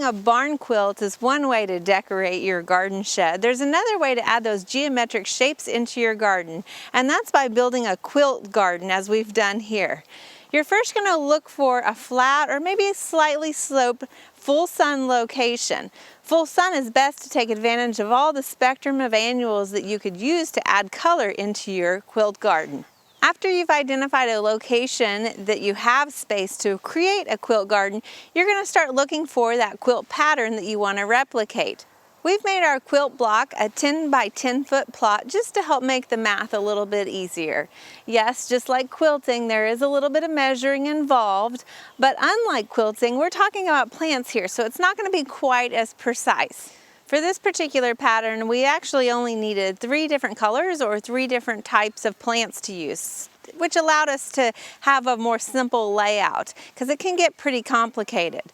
a barn quilt is one way to decorate your garden shed. There's another way to add those geometric shapes into your garden, and that's by building a quilt garden as we've done here. You're first going to look for a flat or maybe a slightly sloped full sun location. Full sun is best to take advantage of all the spectrum of annuals that you could use to add color into your quilt garden. After you've identified a location that you have space to create a quilt garden, you're going to start looking for that quilt pattern that you want to replicate. We've made our quilt block a 10 by 10 foot plot just to help make the math a little bit easier. Yes, just like quilting, there is a little bit of measuring involved, but unlike quilting, we're talking about plants here, so it's not going to be quite as precise. For this particular pattern, we actually only needed 3 different colors or 3 different types of plants to use, which allowed us to have a more simple layout because it can get pretty complicated.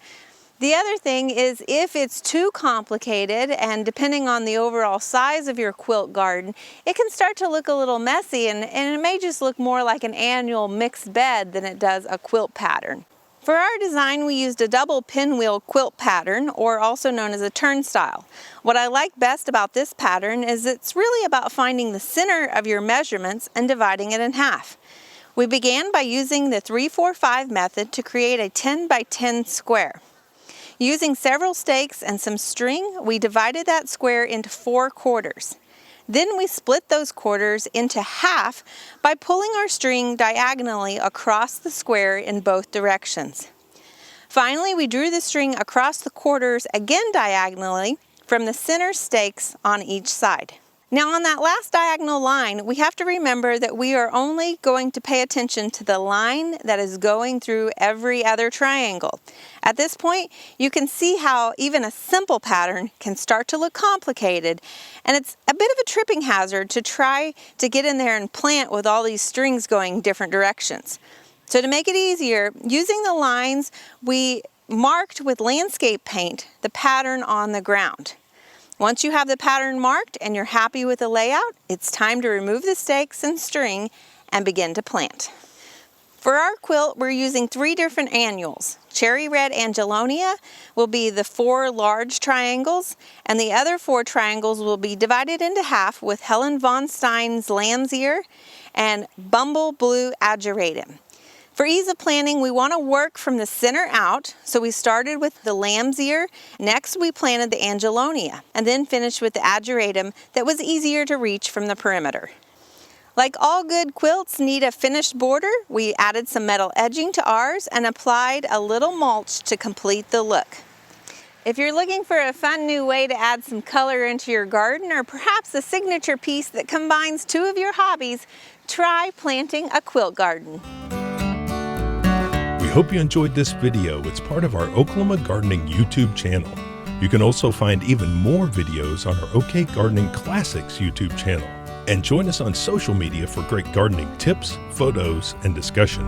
The other thing is if it's too complicated, and depending on the overall size of your quilt garden, it can start to look a little messy and it may just look more like an annual mixed bed than it does a quilt pattern. For our design, we used a double pinwheel quilt pattern, or also known as a turnstile. What I like best about this pattern is it's really about finding the center of your measurements and dividing it in half. We began by using the 3-4-5 method to create a 10 by 10 square. Using several stakes and some string, we divided that square into 4 quarters. Then we split those quarters into half by pulling our string diagonally across the square in both directions. Finally, we drew the string across the quarters again diagonally from the center stakes on each side. Now on that last diagonal line, we have to remember that we are only going to pay attention to the line that is going through every other triangle. At this point, you can see how even a simple pattern can start to look complicated, and it's a bit of a tripping hazard to try to get in there and plant with all these strings going different directions. So to make it easier, using the lines, we marked with landscape paint the pattern on the ground. Once you have the pattern marked and you're happy with the layout, it's time to remove the stakes and string and begin to plant. For our quilt, we're using 3 different annuals. Cherry Red Angelonia will be the 4 large triangles, and the other 4 triangles will be divided into half with Helen von Stein's Lamb's Ear and Bumble Blue Ageratum. For ease of planning, we want to work from the center out, so we started with the Lamb's Ear. Next, we planted the Angelonia, and then finished with the Ageratum that was easier to reach from the perimeter. Like all good quilts need a finished border, we added some metal edging to ours and applied a little mulch to complete the look. If you're looking for a fun new way to add some color into your garden, or perhaps a signature piece that combines 2 of your hobbies, try planting a quilt garden. We hope you enjoyed this video. It's part of our Oklahoma Gardening YouTube channel. You can also find even more videos on our OK Gardening Classics YouTube channel. And join us on social media for great gardening tips, photos, and discussion.